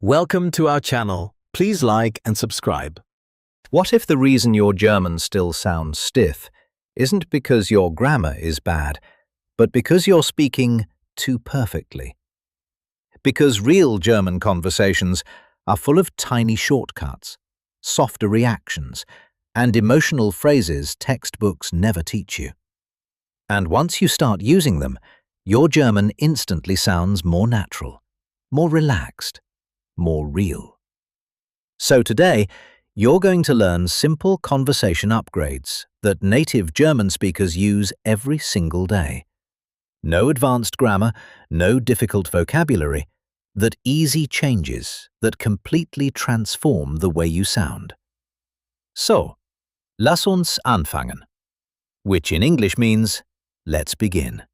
Welcome to our channel. Please like and subscribe. What if the reason your German still sounds stiff isn't because your grammar is bad, but because you're speaking too perfectly? Because real German conversations are full of tiny shortcuts, softer reactions, and emotional phrases textbooks never teach you. And once you start using them, your German instantly sounds more natural, more relaxed, more real. So today, you're going to learn simple conversation upgrades that native German speakers use every single day. No advanced grammar, no difficult vocabulary, that easy changes that completely transform the way you sound. So, lass uns anfangen, which in English means, let's begin.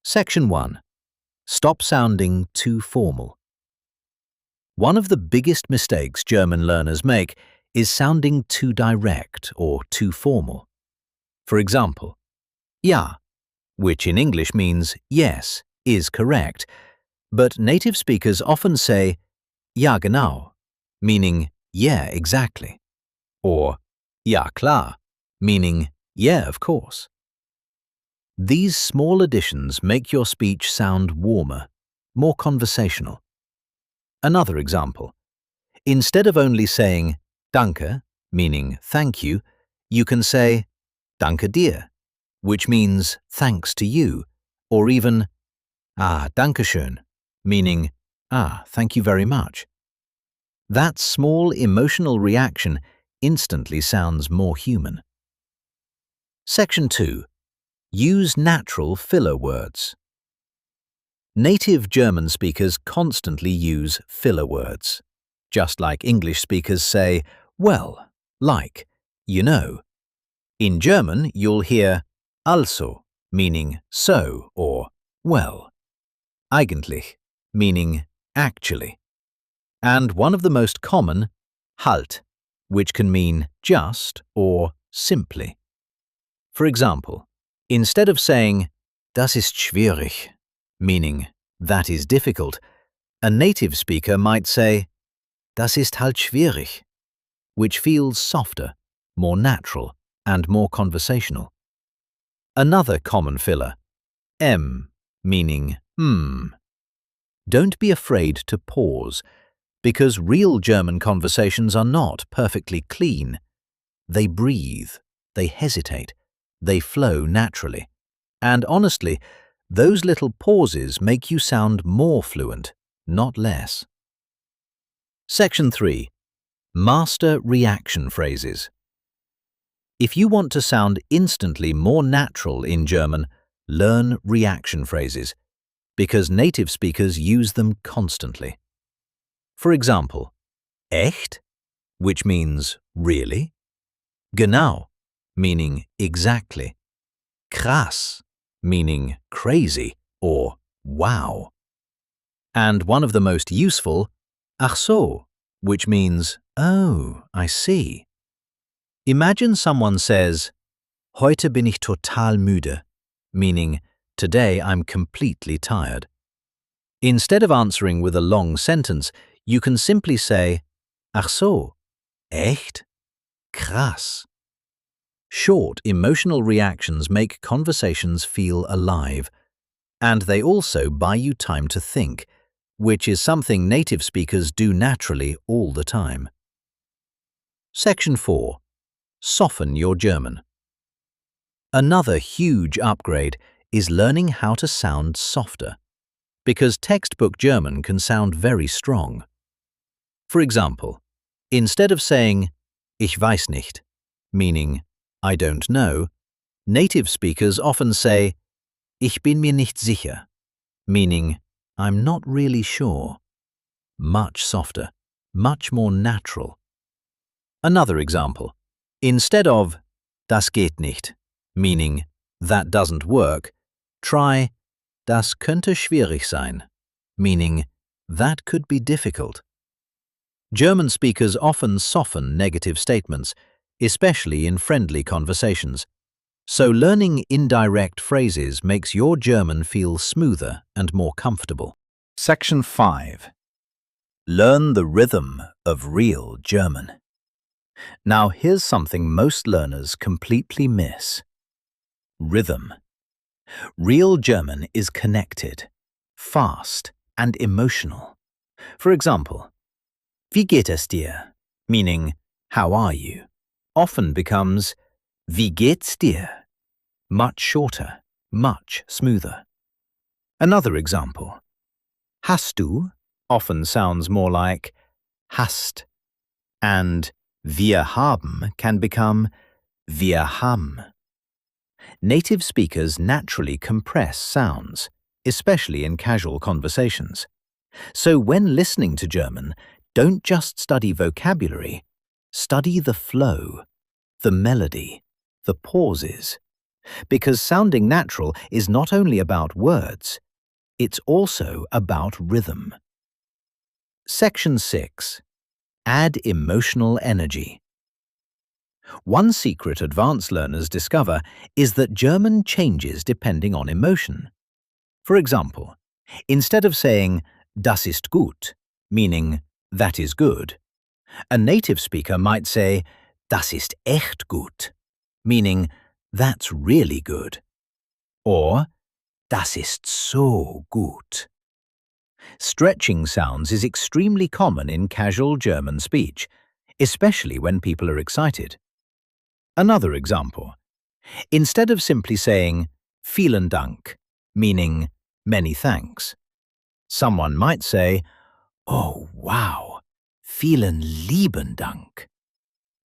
Section 1. Stop sounding too formal. One of the biggest mistakes German learners make is sounding too direct or too formal. For example, ja, which in English means yes, is correct, but native speakers often say ja genau, meaning yeah, exactly, or ja klar, meaning yeah, of course. These small additions make your speech sound warmer, more conversational. Another example. Instead of only saying danke, meaning thank you, you can say danke dir, which means thanks to you, or even danke schön, meaning thank you very much. That small emotional reaction instantly sounds more human. Section 2. Use natural filler words. Native German speakers constantly use filler words. Just like English speakers say, well, like, you know. In German, you'll hear also, meaning so, or well. Eigentlich, meaning actually. And one of the most common, halt, which can mean just or simply. For example, instead of saying, das ist schwierig, meaning that is difficult, a native speaker might say, das ist halt schwierig, which feels softer, more natural, and more conversational. Another common filler, meaning Don't be afraid to pause, because real German conversations are not perfectly clean. They breathe, they hesitate, they flow naturally. And honestly, those little pauses make you sound more fluent, not less. Section 3. Master reaction phrases. If you want to sound instantly more natural in German, learn reaction phrases, because native speakers use them constantly. For example, echt, which means really, genau, meaning exactly, krass, meaning crazy or wow. And one of the most useful, ach so, which means, oh, I see. Imagine someone says, heute bin ich total müde, meaning, today I'm completely tired. Instead of answering with a long sentence, you can simply say, ach so, echt? Krass. Short, emotional reactions make conversations feel alive, and they also buy you time to think, which is something native speakers do naturally all the time. Section 4. Soften your German. Another huge upgrade is learning how to sound softer, because textbook German can sound very strong. For example, instead of saying, ich weiß nicht, meaning, I don't know, native speakers often say, ich bin mir nicht sicher, meaning, I'm not really sure. Much softer, much more natural. Another example. Instead of das geht nicht, meaning that doesn't work, try das könnte schwierig sein, meaning that could be difficult. German speakers often soften negative statements, especially in friendly conversations. So learning indirect phrases makes your German feel smoother and more comfortable. Section 5. Learn the rhythm of real German. Now here's something most learners completely miss. Rhythm. Real German is connected, fast, and emotional. For example, Wie geht es dir? Meaning, how are you? Often becomes Wie geht's dir? Much shorter, much smoother. Another example. Hast du often sounds more like hast, and wir haben can become wir haben. Native speakers naturally compress sounds, especially in casual conversations. So when listening to German, don't just study vocabulary, study the flow, the melody, the pauses. Because sounding natural is not only about words, it's also about rhythm. Section 6. Add emotional energy. One secret advanced learners discover is that German changes depending on emotion. For example, instead of saying das ist gut, meaning that is good, a native speaker might say das ist echt gut, meaning that's really good, or das ist so gut. Stretching sounds is extremely common in casual German speech, especially when people are excited. Another example. Instead of simply saying vielen Dank, meaning many thanks, someone might say, oh wow, vielen lieben Dank.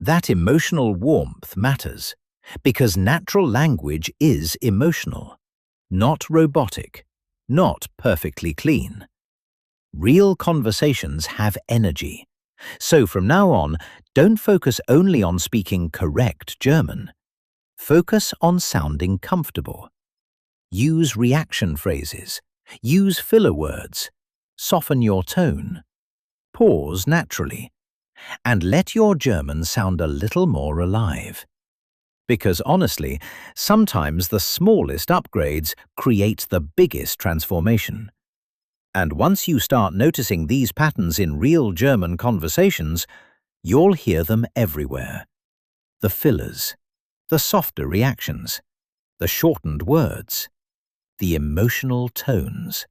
That emotional warmth matters, because natural language is emotional, not robotic, not perfectly clean. Real conversations have energy. So from now on, don't focus only on speaking correct German. Focus on sounding comfortable. Use reaction phrases. Use filler words. Soften your tone. Pause naturally. And let your German sound a little more alive. Because honestly, sometimes the smallest upgrades create the biggest transformation. And once you start noticing these patterns in real German conversations, you'll hear them everywhere. The fillers, the softer reactions, the shortened words, the emotional tones.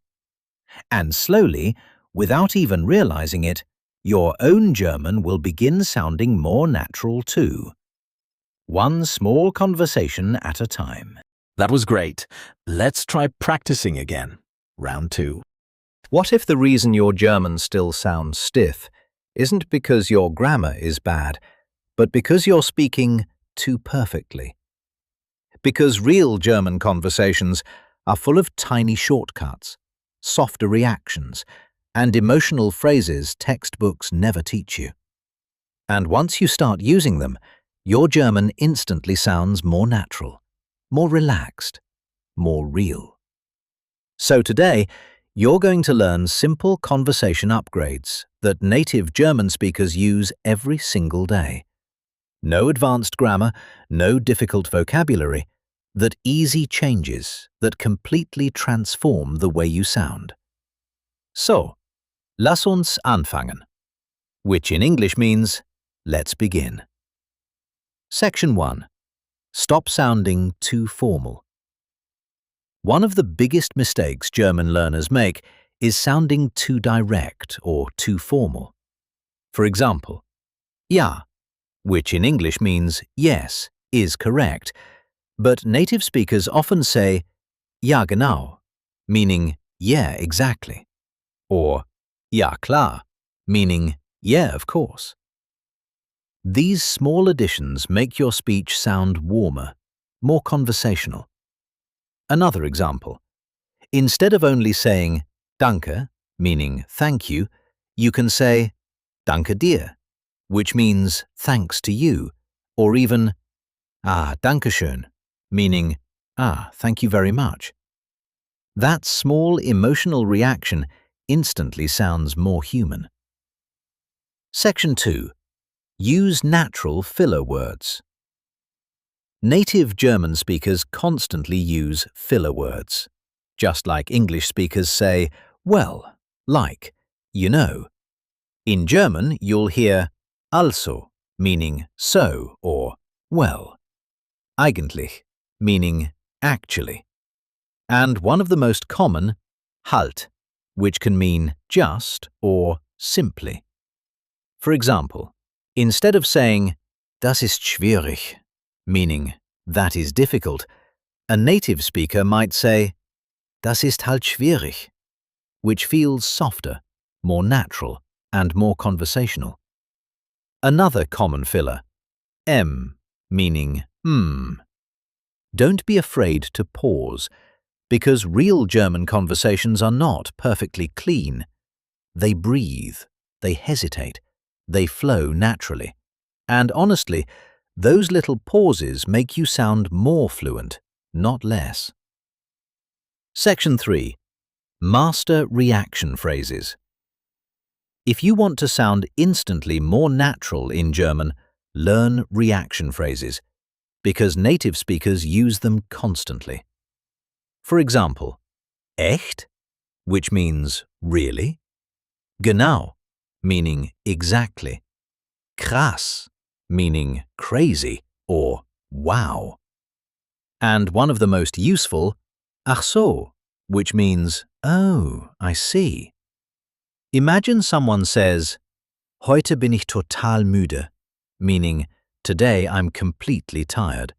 And slowly, without even realizing it, your own German will begin sounding more natural too. One small conversation at a time. That was great. Let's try practicing again. Round 2. What if the reason your German still sounds stiff isn't because your grammar is bad, but because you're speaking too perfectly? Because real German conversations are full of tiny shortcuts, softer reactions, and emotional phrases textbooks never teach you. And once you start using them, your German instantly sounds more natural, more relaxed, more real. So today, you're going to learn simple conversation upgrades that native German speakers use every single day. No advanced grammar, no difficult vocabulary, that easy changes that completely transform the way you sound. So, lass uns anfangen, which in English means, let's begin. Section 1. Stop sounding too formal. One of the biggest mistakes German learners make is sounding too direct or too formal. For example, ja, which in English means yes, is correct, but native speakers often say ja genau, meaning yeah, exactly, or ja klar, meaning yeah, of course. These small additions make your speech sound warmer, more conversational. Another example. Instead of only saying danke, meaning thank you, you can say danke dir, which means thanks to you, or even danke schön, meaning thank you very much. That small emotional reaction instantly sounds more human. Section 2. Use natural filler words. Native German speakers constantly use filler words, just like English speakers say, well, like, you know. In German, you'll hear also, meaning so or well, eigentlich, meaning actually, and one of the most common, halt, which can mean just or simply. For example, instead of saying das ist schwierig, meaning that is difficult, a native speaker might say das ist halt schwierig, which feels softer, more natural, and more conversational. Another common filler, meaning Don't be afraid to pause, because real German conversations are not perfectly clean. They breathe, they hesitate, they flow naturally. And honestly, those little pauses make you sound more fluent, not less. Section 3. Master reaction phrases. If you want to sound instantly more natural in German, learn reaction phrases, because native speakers use them constantly. For example, echt, which means really, genau, meaning exactly, krass, meaning crazy or wow, and one of the most useful, ach so, which means oh, I see. Imagine someone says, heute bin ich total müde, meaning today I'm completely tired.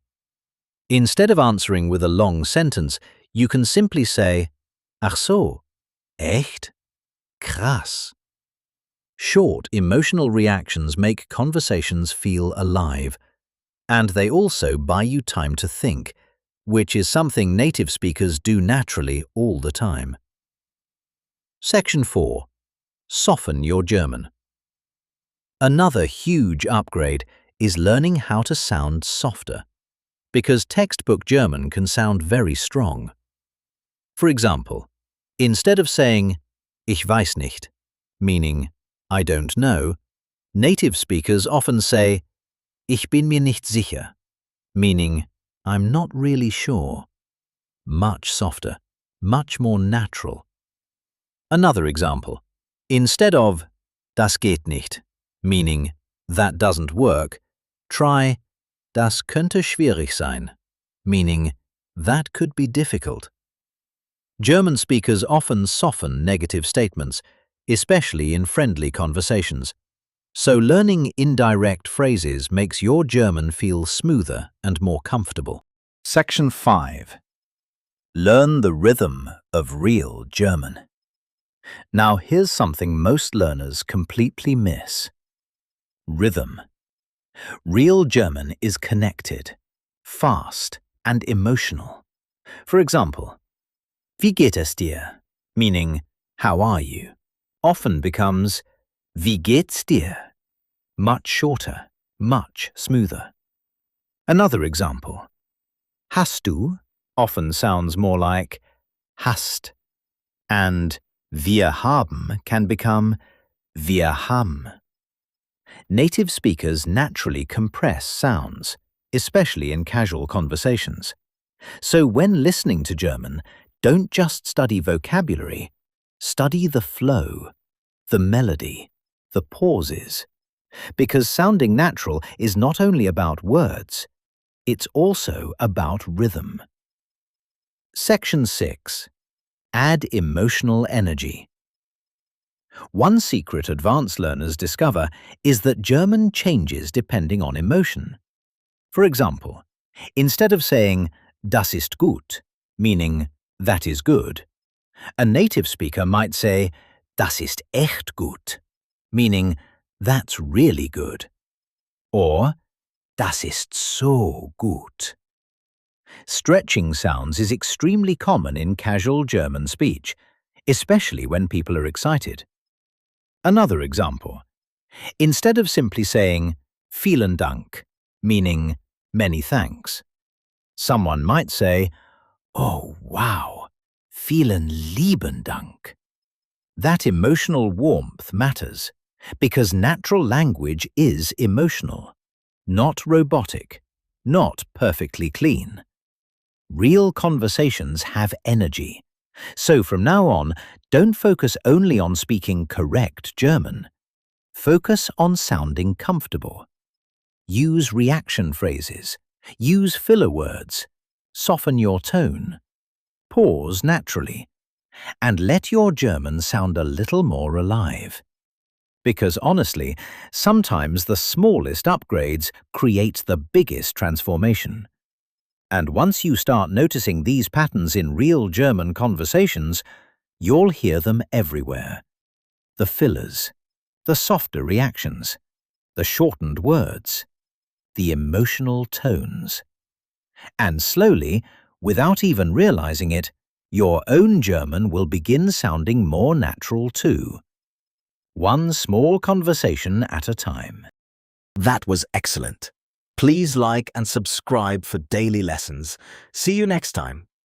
Instead of answering with a long sentence, you can simply say, ach so, echt? Krass. Short, emotional reactions make conversations feel alive, and they also buy you time to think, which is something native speakers do naturally all the time. Section 4. Soften your German. Another huge upgrade is learning how to sound softer, because textbook German can sound very strong. For example, instead of saying, ich weiß nicht, meaning, I don't know, native speakers often say, ich bin mir nicht sicher, meaning, I'm not really sure. Much softer, much more natural. Another example, instead of, das geht nicht, meaning, that doesn't work, try, das könnte schwierig sein, meaning, that could be difficult. German speakers often soften negative statements, especially in friendly conversations. So learning indirect phrases makes your German feel smoother and more comfortable. Section 5. Learn the rhythm of real German. Now here's something most learners completely miss. Rhythm. Real German is connected, fast, and emotional. For example, wie geht es dir? Meaning, how are you? Often becomes, wie geht's dir? Much shorter, much smoother. Another example, hast du? Often sounds more like hast, and wir haben can become wir haben. Native speakers naturally compress sounds, especially in casual conversations. So when listening to German, don't just study vocabulary, study the flow, the melody, the pauses. Because sounding natural is not only about words, it's also about rhythm. Section 6. Add emotional energy. One secret advanced learners discover is that German changes depending on emotion. For example, instead of saying das ist gut, meaning that is good, a native speaker might say das ist echt gut, meaning that's really good, or das ist so gut. Stretching sounds is extremely common in casual German speech, especially when people are excited. Another example, instead of simply saying vielen Dank, meaning many thanks, someone might say, oh wow, vielen lieben Dank. That emotional warmth matters, because natural language is emotional, not robotic, not perfectly clean. Real conversations have energy. So from now on, don't focus only on speaking correct German. Focus on sounding comfortable. Use reaction phrases. Use filler words. Soften your tone. Pause naturally. And let your German sound a little more alive. Because honestly, sometimes the smallest upgrades create the biggest transformation. And once you start noticing these patterns in real German conversations, you'll hear them everywhere. The fillers, the softer reactions, the shortened words, the emotional tones. And slowly, without even realizing it, your own German will begin sounding more natural too. One small conversation at a time. That was excellent. Please like and subscribe for daily lessons. See you next time.